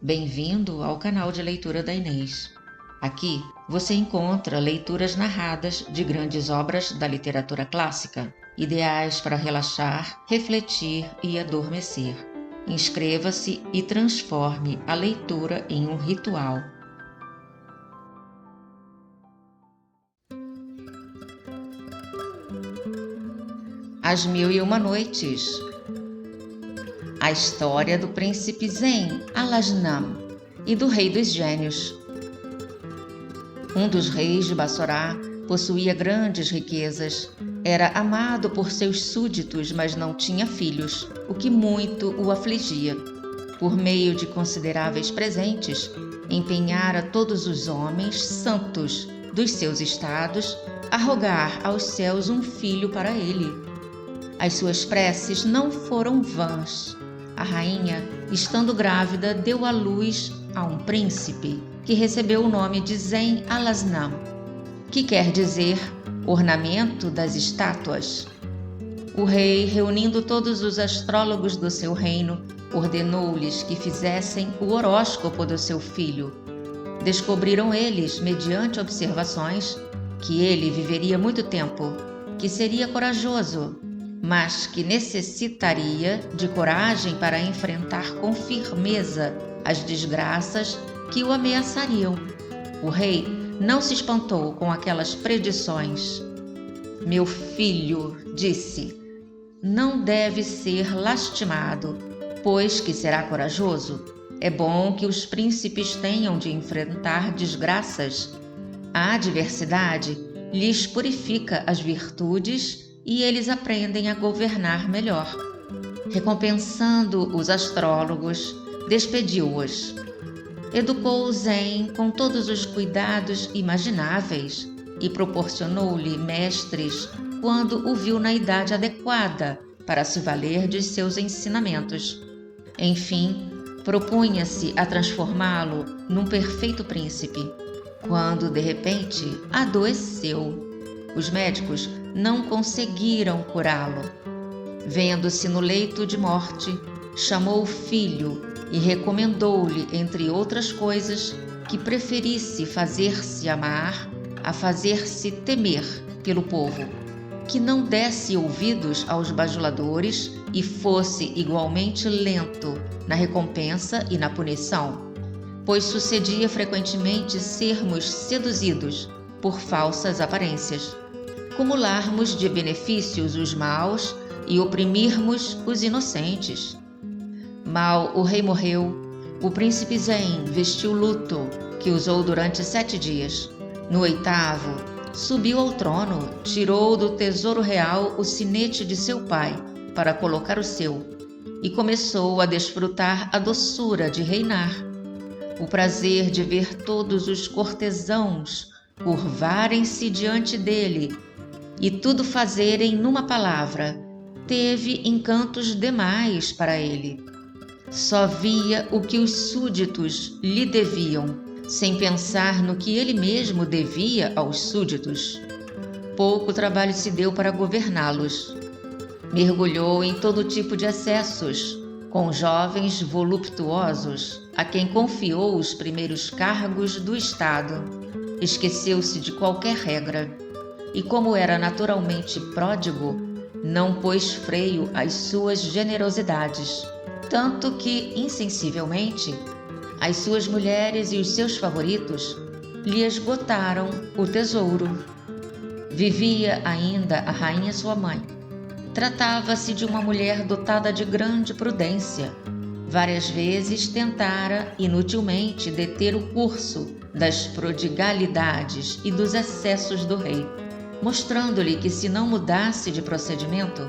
Bem-vindo ao canal de leitura da Inês. Aqui você encontra leituras narradas de grandes obras da literatura clássica, ideais para relaxar, refletir e adormecer. Inscreva-se e transforme a leitura em um ritual. As Mil e Uma Noites. A história do príncipe Zen Alasnam e do rei dos gênios. Um dos reis de Bassorá possuía grandes riquezas. Era amado por seus súditos, mas não tinha filhos, o que muito o afligia. Por meio de consideráveis presentes, empenhara todos os homens santos dos seus estados a rogar aos céus um filho para ele. As suas preces não foram vãs. A rainha, estando grávida, deu à luz a um príncipe que recebeu o nome de Zen Alasnam, que quer dizer ornamento das estátuas. O rei, reunindo todos os astrólogos do seu reino, ordenou-lhes que fizessem o horóscopo do seu filho. Descobriram eles, mediante observações, que ele viveria muito tempo, que seria corajoso, mas que necessitaria de coragem para enfrentar com firmeza as desgraças que o ameaçariam. O rei não se espantou com aquelas predições. Meu filho, disse, não deve ser lastimado, pois que será corajoso. É bom que os príncipes tenham de enfrentar desgraças. A adversidade lhes purifica as virtudes e eles aprendem a governar melhor. Recompensando os astrólogos, despediu-os. Educou Zen com todos os cuidados imagináveis e proporcionou-lhe mestres quando o viu na idade adequada para se valer de seus ensinamentos. Enfim, propunha-se a transformá-lo num perfeito príncipe, quando de repente adoeceu. Os médicos não conseguiram curá-lo. Vendo-se no leito de morte, chamou o filho e recomendou-lhe, entre outras coisas, que preferisse fazer-se amar a fazer-se temer pelo povo, que não desse ouvidos aos bajuladores e fosse igualmente lento na recompensa e na punição, pois sucedia frequentemente sermos seduzidos por falsas aparências, cumularmos de benefícios os maus e oprimirmos os inocentes. Mal o rei morreu, o príncipe Zen vestiu luto, que usou durante 7 dias. No 8º, subiu ao trono, tirou do tesouro real o sinete de seu pai para colocar o seu, e começou a desfrutar a doçura de reinar, o prazer de ver todos os cortesãos curvarem-se diante dele e tudo fazerem numa palavra. Teve encantos demais para ele. Só via o que os súditos lhe deviam, sem pensar no que ele mesmo devia aos súditos. Pouco trabalho se deu para governá-los. Mergulhou em todo tipo de excessos, com jovens voluptuosos, a quem confiou os primeiros cargos do Estado. Esqueceu-se de qualquer regra. E como era naturalmente pródigo, não pôs freio às suas generosidades, tanto que, insensivelmente, as suas mulheres e os seus favoritos lhe esgotaram o tesouro. Vivia ainda a rainha sua mãe. Tratava-se de uma mulher dotada de grande prudência. Várias vezes tentara inutilmente deter o curso das prodigalidades e dos excessos do rei, mostrando-lhe que, se não mudasse de procedimento,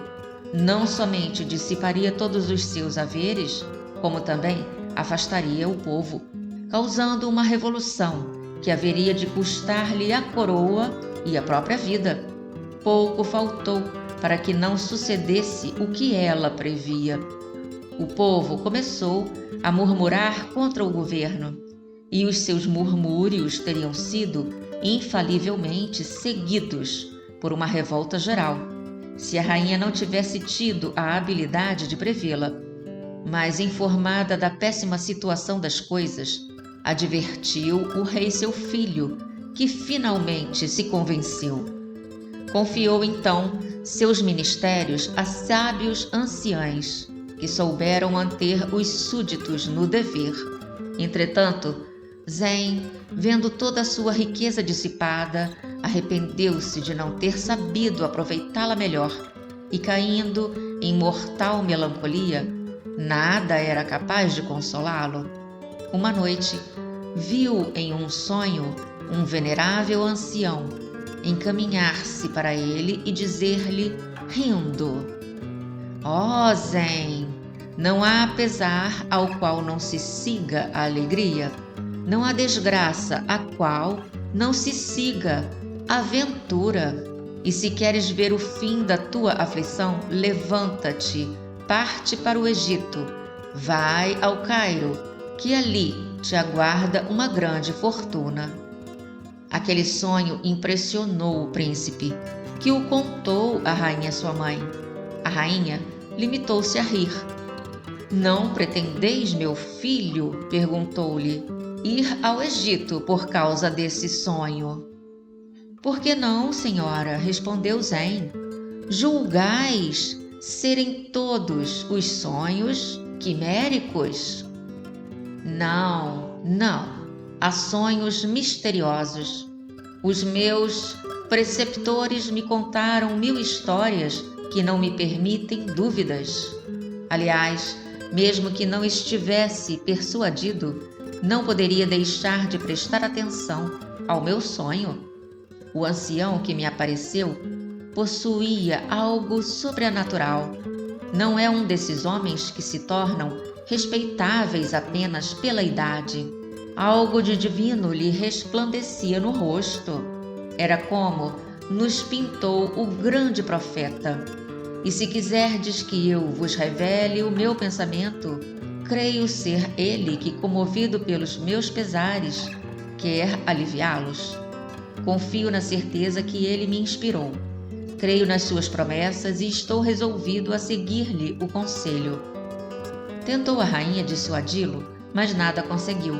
não somente dissiparia todos os seus haveres, como também afastaria o povo, causando uma revolução que haveria de custar-lhe a coroa e a própria vida. Pouco faltou para que não sucedesse o que ela previa. O povo começou a murmurar contra o governo, e os seus murmúrios teriam sido infalivelmente seguidos por uma revolta geral, se a rainha não tivesse tido a habilidade de prevê-la. Mas, informada da péssima situação das coisas, advertiu o rei seu filho, que finalmente se convenceu. Confiou então seus ministérios a sábios anciães, que souberam manter os súditos no dever. Entretanto, Zen, vendo toda a sua riqueza dissipada, arrependeu-se de não ter sabido aproveitá-la melhor e, caindo em mortal melancolia, nada era capaz de consolá-lo. Uma noite, viu em um sonho um venerável ancião encaminhar-se para ele e dizer-lhe, rindo: Ó Zen, não há pesar ao qual não se siga a alegria, não há desgraça a qual não se siga a ventura. E se queres ver o fim da tua aflição, levanta-te, parte para o Egito, vai ao Cairo, que ali te aguarda uma grande fortuna. Aquele sonho impressionou o príncipe, que o contou à rainha sua mãe. A rainha limitou-se a rir. Não pretendeis, meu filho, perguntou-lhe, ir ao Egito por causa desse sonho? Por que não, senhora? Respondeu Zen. Julgais serem todos os sonhos quiméricos? Não, não. Há sonhos misteriosos. Os meus preceptores me contaram 1000 histórias que não me permitem dúvidas. Aliás, mesmo que não estivesse persuadido, não poderia deixar de prestar atenção ao meu sonho. O ancião que me apareceu possuía algo sobrenatural. Não é um desses homens que se tornam respeitáveis apenas pela idade. Algo de divino lhe resplandecia no rosto. Era como nos pintou o grande profeta. E se quiserdes que eu vos revele o meu pensamento, creio ser ele que, comovido pelos meus pesares, quer aliviá-los. Confio na certeza que ele me inspirou. Creio nas suas promessas e estou resolvido a seguir-lhe o conselho. Tentou a rainha dissuadi-lo, mas nada conseguiu.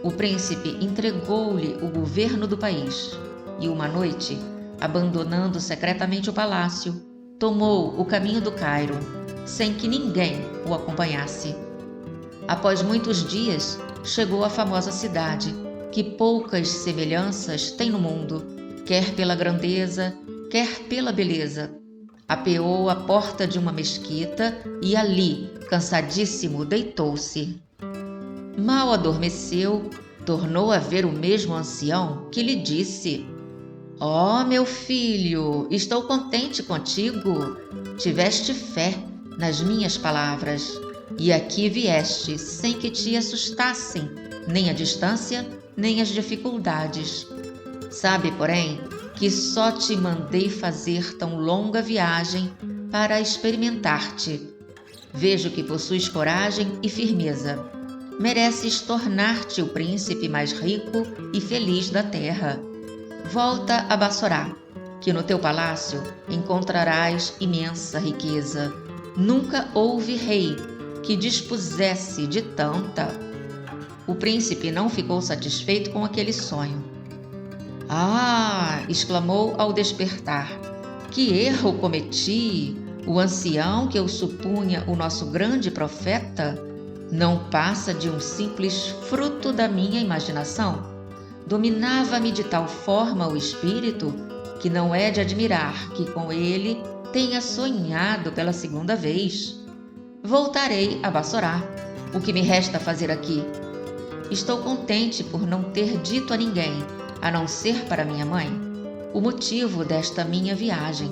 O príncipe entregou-lhe o governo do país e, uma noite, abandonando secretamente o palácio, tomou o caminho do Cairo, sem que ninguém o acompanhasse. Após muitos dias, chegou à famosa cidade, que poucas semelhanças tem no mundo, quer pela grandeza, quer pela beleza. Apeou à porta de uma mesquita e ali, cansadíssimo, deitou-se. Mal adormeceu, tornou a ver o mesmo ancião, que lhe disse: Ó, meu filho, estou contente contigo. Tiveste fé nas minhas palavras, e aqui vieste sem que te assustassem nem a distância, nem as dificuldades. Sabe, porém, que só te mandei fazer tão longa viagem para experimentar-te. Vejo que possuis coragem e firmeza. Mereces tornar-te o príncipe mais rico e feliz da terra. Volta a Bassorá, que no teu palácio encontrarás imensa riqueza. Nunca houve rei que dispusesse de tanta. O príncipe não ficou satisfeito com aquele sonho. Ah! Exclamou ao despertar. Que erro cometi! O ancião que eu supunha o nosso grande profeta não passa de um simples fruto da minha imaginação. Dominava-me de tal forma o espírito que não é de admirar que com ele tenha sonhado pela segunda vez. Voltarei a Bassorá. O que me resta fazer aqui? Estou contente por não ter dito a ninguém, a não ser para minha mãe, o motivo desta minha viagem.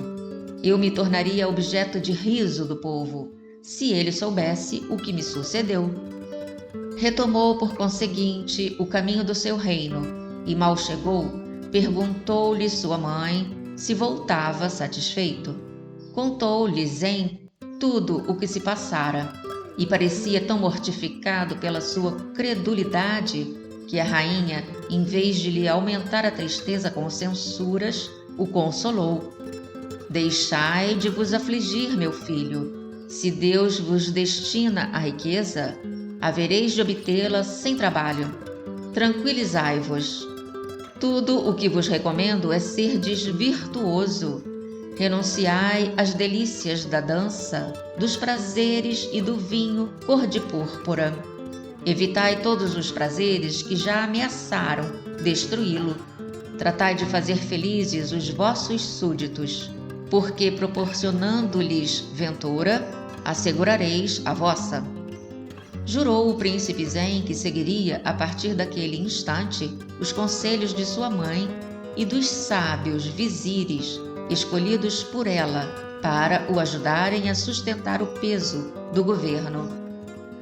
Eu me tornaria objeto de riso do povo, se ele soubesse o que me sucedeu. Retomou, por conseguinte, o caminho do seu reino, e mal chegou, perguntou-lhe sua mãe se voltava satisfeito. Contou-lhe Zen tudo o que se passara, e parecia tão mortificado pela sua credulidade que a rainha, em vez de lhe aumentar a tristeza com censuras, o consolou. Deixai de vos afligir, meu filho. Se Deus vos destina a riqueza, havereis de obtê-la sem trabalho. Tranquilizai-vos. Tudo o que vos recomendo é serdes virtuoso. Renunciai às delícias da dança, dos prazeres e do vinho cor de púrpura. Evitai todos os prazeres que já ameaçaram destruí-lo. Tratai de fazer felizes os vossos súditos, porque proporcionando-lhes ventura, assegurareis a vossa. Jurou o príncipe Zen que seguiria, a partir daquele instante, os conselhos de sua mãe e dos sábios vizires escolhidos por ela para o ajudarem a sustentar o peso do governo.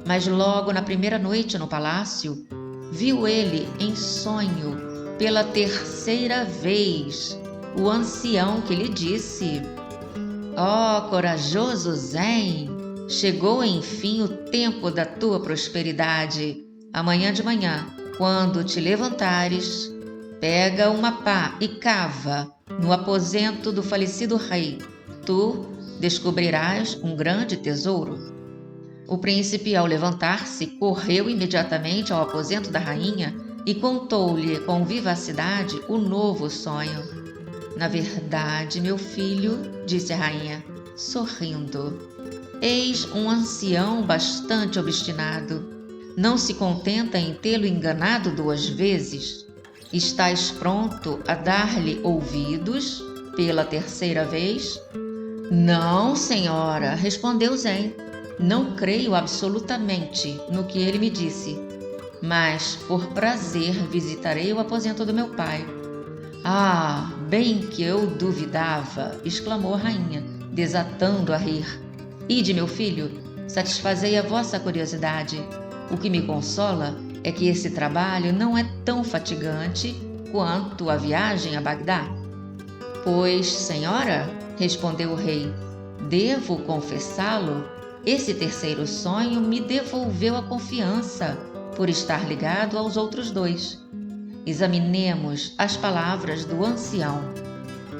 Mas logo na primeira noite no palácio, viu ele em sonho, pela terceira vez, o ancião que lhe disse: Ó corajoso Zen, chegou enfim o tempo da tua prosperidade. Amanhã de manhã, quando te levantares, pega uma pá e cava no aposento do falecido rei. Tu descobrirás um grande tesouro. O príncipe, ao levantar-se, correu imediatamente ao aposento da rainha e contou-lhe com vivacidade o novo sonho. Na verdade, meu filho, disse a rainha, sorrindo, eis um ancião bastante obstinado. Não se contenta em tê-lo enganado 2 vezes. Estás pronto a dar-lhe ouvidos pela terceira vez? Não, senhora, respondeu Zen. Não creio absolutamente no que ele me disse, mas por prazer visitarei o aposento do meu pai. Ah, bem que eu duvidava, exclamou a rainha, desatando a rir. Ide, meu filho, satisfazei a vossa curiosidade. O que me consola é que esse trabalho não é tão fatigante quanto a viagem a Bagdá. Pois, senhora, respondeu o rei, devo confessá-lo, esse terceiro sonho me devolveu a confiança por estar ligado aos outros 2. Examinemos as palavras do ancião.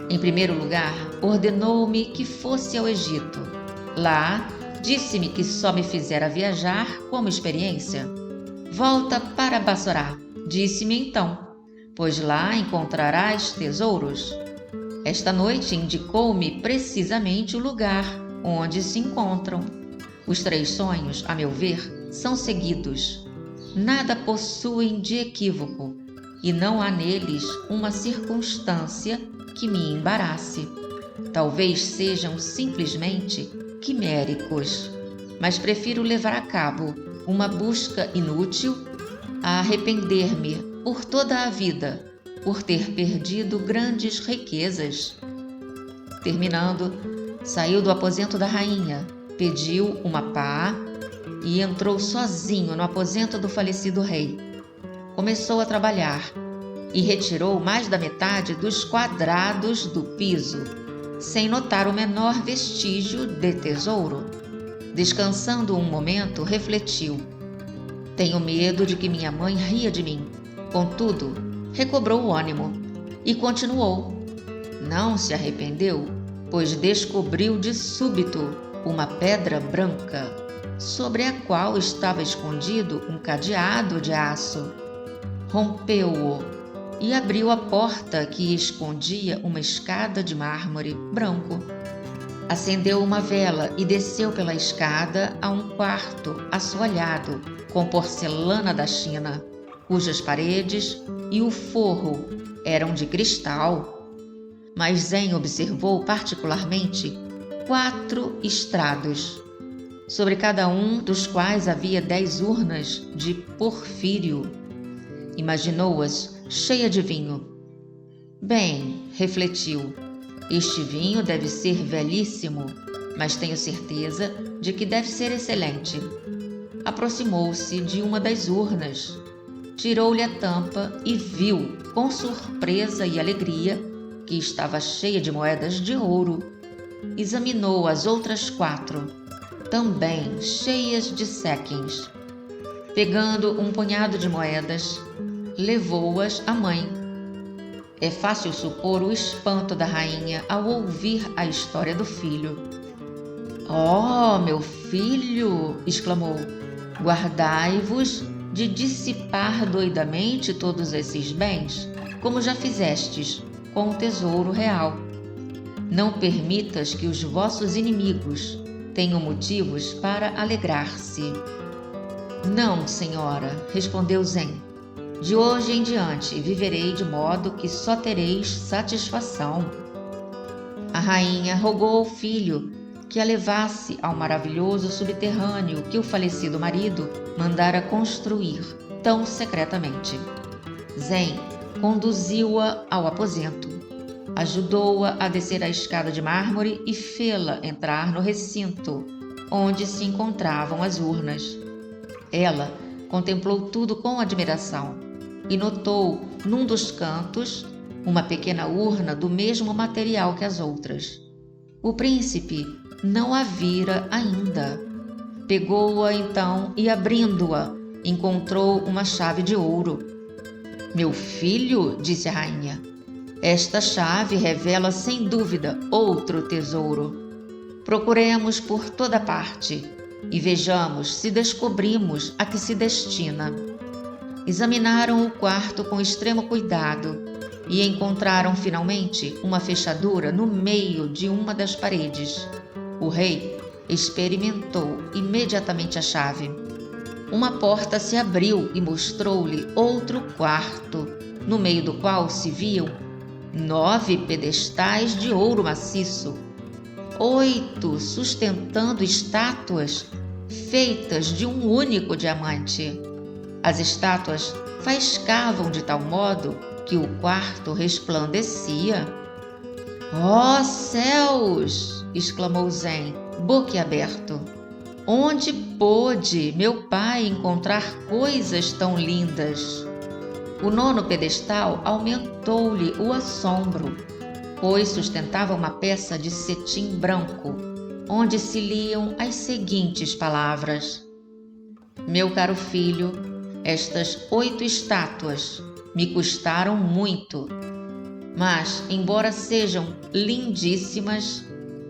Em primeiro lugar, ordenou-me que fosse ao Egito. Lá, disse-me que só me fizera viajar como experiência. Volta para Bassorá, disse-me então, pois lá encontrarás tesouros. Esta noite indicou-me precisamente o lugar onde se encontram. Os 3 sonhos, a meu ver, são seguidos. Nada possuem de equívoco, e não há neles uma circunstância que me embarace. Talvez sejam simplesmente quiméricos, mas prefiro levar a cabo uma busca inútil a arrepender-me por toda a vida por ter perdido grandes riquezas. Terminando, saiu do aposento da rainha, pediu uma pá e entrou sozinho no aposento do falecido rei. Começou a trabalhar e retirou mais da metade dos quadrados do piso, sem notar o menor vestígio de tesouro. Descansando um momento, refletiu: tenho medo de que minha mãe ria de mim. Contudo, recobrou o ânimo e continuou. Não se arrependeu, pois descobriu de súbito uma pedra branca, sobre a qual estava escondido um cadeado de aço. Rompeu-o e abriu a porta que escondia uma escada de mármore branco. Acendeu uma vela e desceu pela escada a um quarto assoalhado com porcelana da China, cujas paredes e o forro eram de cristal. Mas Zen observou particularmente 4 estrados, sobre cada um dos quais havia 10 urnas de porfírio. Imaginou-as cheia de vinho. Bem, refletiu, este vinho deve ser velhíssimo, mas tenho certeza de que deve ser excelente. Aproximou-se de uma das urnas, tirou-lhe a tampa e viu, com surpresa e alegria, que estava cheia de moedas de ouro. Examinou as outras 4, também cheias de séquins. Pegando um punhado de moedas, levou-as à mãe. É fácil supor o espanto da rainha ao ouvir a história do filho. "Oh, meu filho!" exclamou. "Guardai-vos de dissipar doidamente todos esses bens, como já fizestes com o tesouro real. Não permitas que os vossos inimigos tenham motivos para alegrar-se." "Não, senhora", respondeu Zen. "De hoje em diante viverei de modo que só tereis satisfação." A rainha rogou ao filho que a levasse ao maravilhoso subterrâneo que o falecido marido mandara construir tão secretamente. Zen conduziu-a ao aposento, ajudou-a a descer a escada de mármore e fê-la entrar no recinto onde se encontravam as urnas. Ela contemplou tudo com admiração e notou, num dos cantos, uma pequena urna do mesmo material que as outras. O príncipe não a vira ainda. Pegou-a então e, abrindo-a, encontrou uma chave de ouro. "Meu filho", disse a rainha, "esta chave revela sem dúvida outro tesouro. Procuremos por toda parte e vejamos se descobrimos a que se destina." Examinaram o quarto com extremo cuidado e encontraram finalmente uma fechadura no meio de uma das paredes. O rei experimentou imediatamente a chave. Uma porta se abriu e mostrou-lhe outro quarto, no meio do qual se viam 9 pedestais de ouro maciço, 8 sustentando estátuas feitas de um único diamante. As estátuas faiscavam de tal modo que o quarto resplandecia. "Oh, céus!" exclamou Zen, boquiaberto. "Onde pôde meu pai encontrar coisas tão lindas?" O 9º pedestal aumentou-lhe o assombro, pois sustentava uma peça de cetim branco, onde se liam as seguintes palavras: "Meu caro filho, estas 8 estátuas me custaram muito, mas, embora sejam lindíssimas,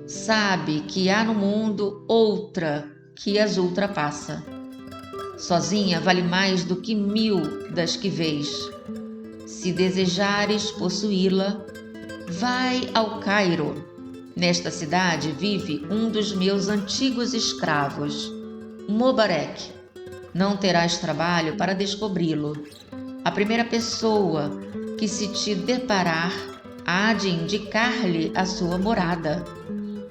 sabe que há no mundo outra que as ultrapassa. Sozinha vale mais do que 1000 das que vês. Se desejares possuí-la, vai ao Cairo. Nesta cidade vive um dos meus antigos escravos, Mobarek. Não terás trabalho para descobri-lo. A primeira pessoa que se te deparar há de indicar-lhe a sua morada.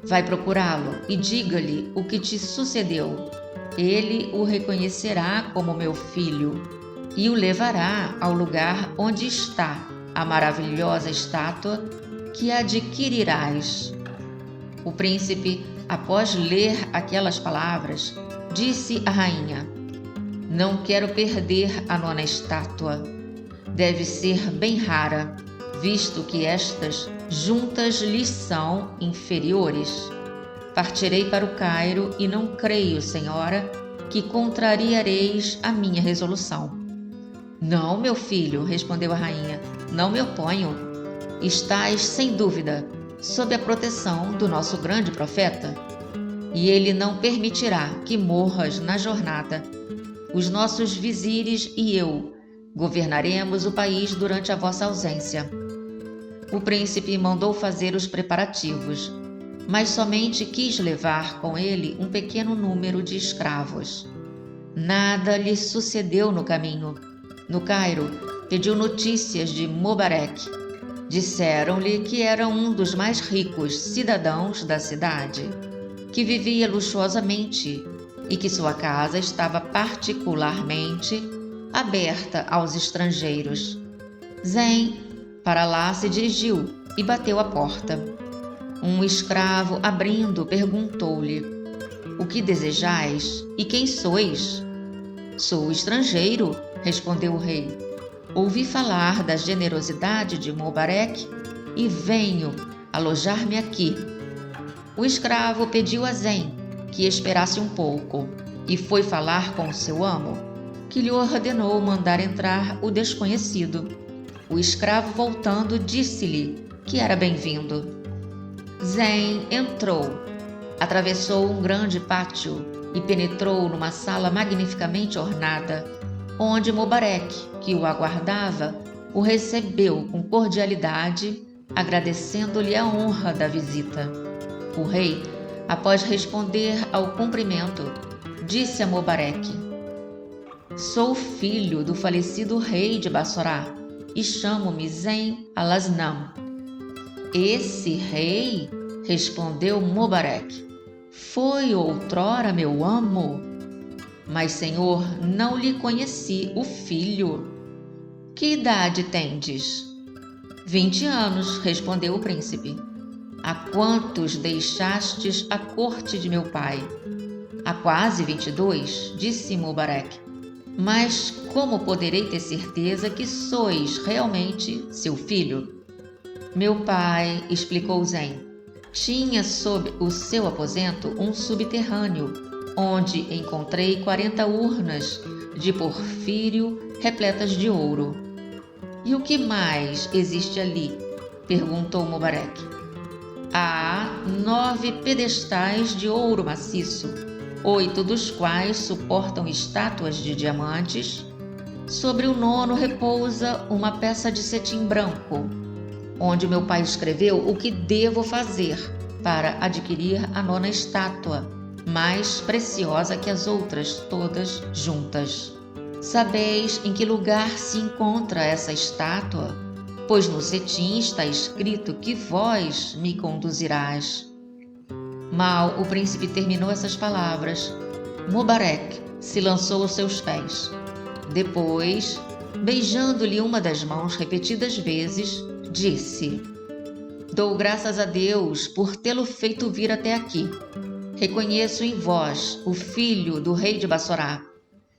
Vai procurá-lo e diga-lhe o que te sucedeu. Ele o reconhecerá como meu filho e o levará ao lugar onde está a maravilhosa estátua que adquirirás." O príncipe, após ler aquelas palavras, disse à rainha: "Não quero perder a 9ª estátua. Deve ser bem rara, visto que estas juntas lhes são inferiores. Partirei para o Cairo e não creio, senhora, que contrariareis a minha resolução." "Não, meu filho", respondeu a rainha, "não me oponho. Estás, sem dúvida, sob a proteção do nosso grande profeta, e ele não permitirá que morras na jornada. Os nossos vizires e eu governaremos o país durante a vossa ausência." O príncipe mandou fazer os preparativos, mas somente quis levar com ele um pequeno número de escravos. Nada lhe sucedeu no caminho. No Cairo, pediu notícias de Mobarek. Disseram-lhe que era um dos mais ricos cidadãos da cidade, que vivia luxuosamente e que sua casa estava particularmente aberta aos estrangeiros. Zen para lá se dirigiu e bateu à porta. Um escravo, abrindo, perguntou-lhe: "O que desejais e quem sois?" "Sou estrangeiro", respondeu o rei. "Ouvi falar da generosidade de Mobarek e venho alojar-me aqui." O escravo pediu a Zen que esperasse um pouco e foi falar com seu amo, que lhe ordenou mandar entrar o desconhecido. O escravo, voltando, disse-lhe que era bem-vindo. Zen entrou. Atravessou um grande pátio e penetrou numa sala magnificamente ornada, onde Mobarec, que o aguardava, o recebeu com cordialidade, agradecendo-lhe a honra da visita. O rei, após responder ao cumprimento, disse a Mobarec: Sou filho do falecido rei de Bassorá e chamo-me Zen Alasnam. Esse rei, respondeu Mobarec, foi outrora meu amo, mas, senhor, não lhe conheci o filho. Que idade tendes? 20 anos, respondeu o príncipe. Há quantos deixastes a corte de meu pai? Há quase 22, disse Mobarec. Mas como poderei ter certeza que sois realmente seu filho? Meu pai, explicou Zen, tinha sob o seu aposento um subterrâneo, onde encontrei 40 urnas de porfírio repletas de ouro. E o que mais existe ali? Perguntou Mobarec. Há 9 pedestais de ouro maciço, 8 dos quais suportam estátuas de diamantes. Sobre o 9º repousa uma peça de cetim branco, onde meu pai escreveu o que devo fazer para adquirir a 9ª estátua, mais preciosa que as outras todas juntas. Sabeis em que lugar se encontra essa estátua? Pois no cetim está escrito que vós me conduzirás. Mal o príncipe terminou essas palavras, Mobarec se lançou aos seus pés. Depois, beijando-lhe uma das mãos repetidas vezes, disse: Dou graças a Deus por tê-lo feito vir até aqui. Reconheço em vós o filho do rei de Bassorá.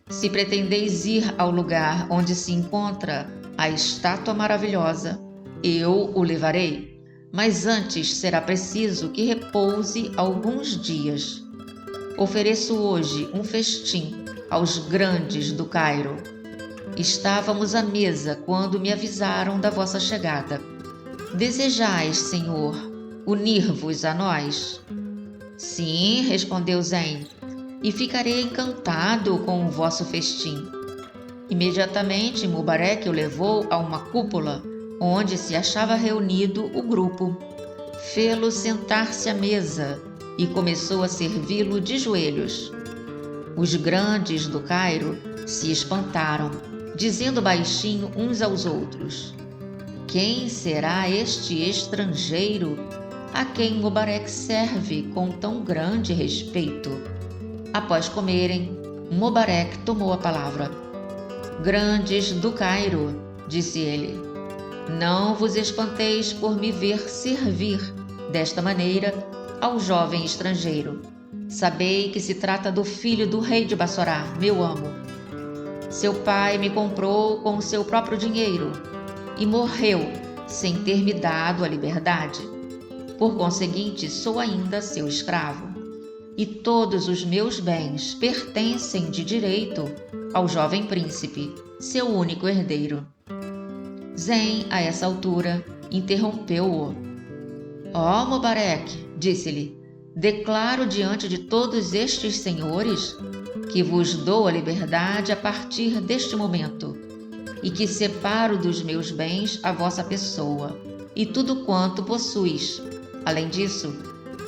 Se pretendeis ir ao lugar onde se encontra a estátua maravilhosa, eu o levarei, mas antes será preciso que repouse alguns dias. Ofereço hoje um festim aos grandes do Cairo. Estávamos à mesa quando me avisaram da vossa chegada. Desejais, senhor, unir-vos a nós? Sim, respondeu Zen, e ficarei encantado com o vosso festim. Imediatamente Mobarec o levou a uma cúpula, onde se achava reunido o grupo. Fê-lo sentar-se à mesa e começou a servi-lo de joelhos. Os grandes do Cairo se espantaram, dizendo baixinho uns aos outros: Quem será este estrangeiro a quem Mobarec serve com tão grande respeito? Após comerem, Mobarec tomou a palavra. Grandes do Cairo, disse ele, não vos espanteis por me ver servir desta maneira ao jovem estrangeiro. Sabei que se trata do filho do rei de Bassorá, meu amo. Seu pai me comprou com o seu próprio dinheiro e morreu sem ter me dado a liberdade. Por conseguinte, sou ainda seu escravo. E todos os meus bens pertencem de direito ao jovem príncipe, seu único herdeiro. Zen, a essa altura, interrompeu-o. Ó Mobarec, disse-lhe, declaro diante de todos estes senhores que vos dou a liberdade a partir deste momento e que separo dos meus bens a vossa pessoa e tudo quanto possuis. Além disso,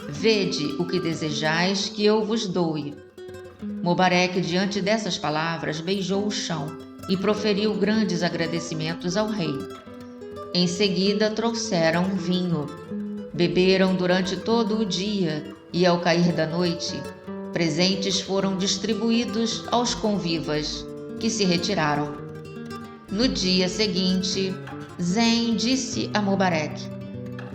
vede o que desejais que eu vos doe. Mobarec, diante dessas palavras, beijou o chão e proferiu grandes agradecimentos ao rei. Em seguida, trouxeram vinho. Beberam durante todo o dia e, ao cair da noite, presentes foram distribuídos aos convivas, que se retiraram. No dia seguinte, Zen disse a Mobarec: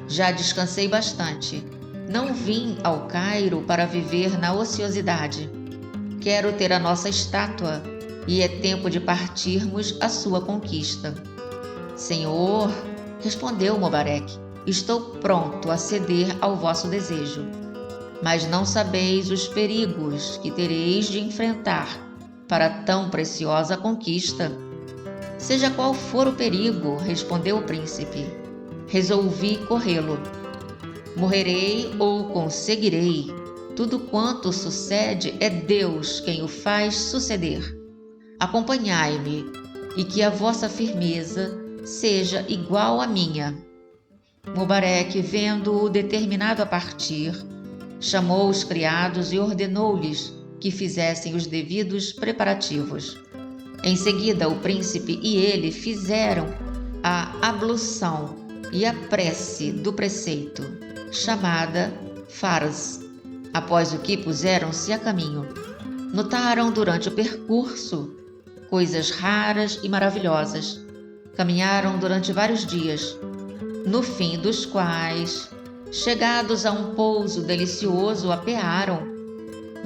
Já descansei bastante. Não vim ao Cairo para viver na ociosidade. Quero ter a nossa estátua e é tempo de partirmos à sua conquista. Senhor, respondeu Mobarec, estou pronto a ceder ao vosso desejo. Mas não sabeis os perigos que tereis de enfrentar para tão preciosa conquista. Seja qual for o perigo, respondeu o príncipe, resolvi corrê-lo. Morrerei ou conseguirei, Tudo quanto sucede é Deus quem o faz suceder. Acompanhai-me, e que a vossa firmeza seja igual à minha. Mobareque, vendo-o determinado a partir, chamou os criados e ordenou-lhes que fizessem os devidos preparativos. Em seguida, o príncipe e ele fizeram a ablução e a prece do preceito, chamada Fars, após o que puseram-se a caminho. Notaram durante o percurso coisas raras e maravilhosas. Caminharam durante vários dias, no fim dos quais, chegados a um pouso delicioso, apearam.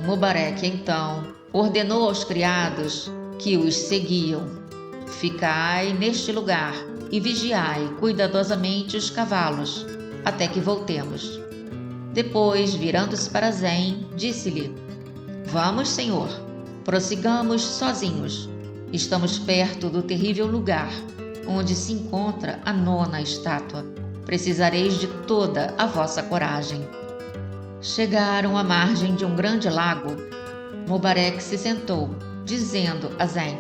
Mobareque, então, ordenou aos criados que os seguiam: ficai neste lugar e vigiai cuidadosamente os cavalos, até que voltemos. Depois, virando-se para Zen, disse-lhe: Vamos, senhor, prossigamos sozinhos. Estamos perto do terrível lugar onde se encontra a 9ª estátua. Precisareis de toda a vossa coragem. Chegaram à margem de um grande lago. Mobareque se sentou, dizendo a Zen: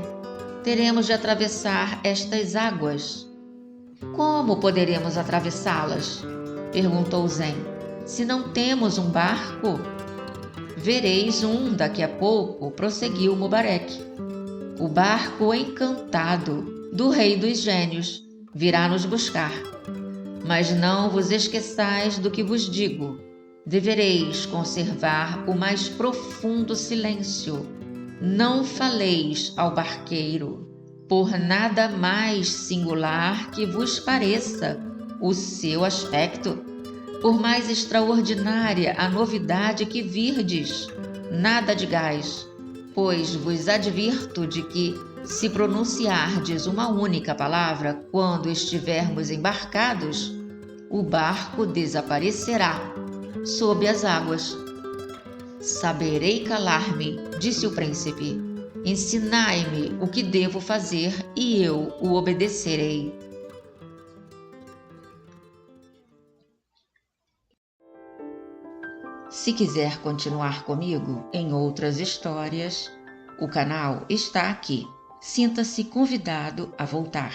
Teremos de atravessar estas águas. Como poderemos atravessá-las? Perguntou Zen. Se não temos um barco? Vereis um daqui a pouco, prosseguiu Mobareque. O barco encantado do rei dos gênios virá nos buscar. Mas não vos esqueçais do que vos digo. Devereis conservar o mais profundo silêncio. Não faleis ao barqueiro, por nada mais singular que vos pareça o seu aspecto, por mais extraordinária a novidade que virdes. Nada digais, pois vos advirto de que, se pronunciardes uma única palavra quando estivermos embarcados, o barco desaparecerá sob as águas. Saberei calar-me, disse o príncipe. Ensinai-me o que devo fazer e eu o obedecerei. Se quiser continuar comigo em outras histórias, o canal está aqui. Sinta-se convidado a voltar.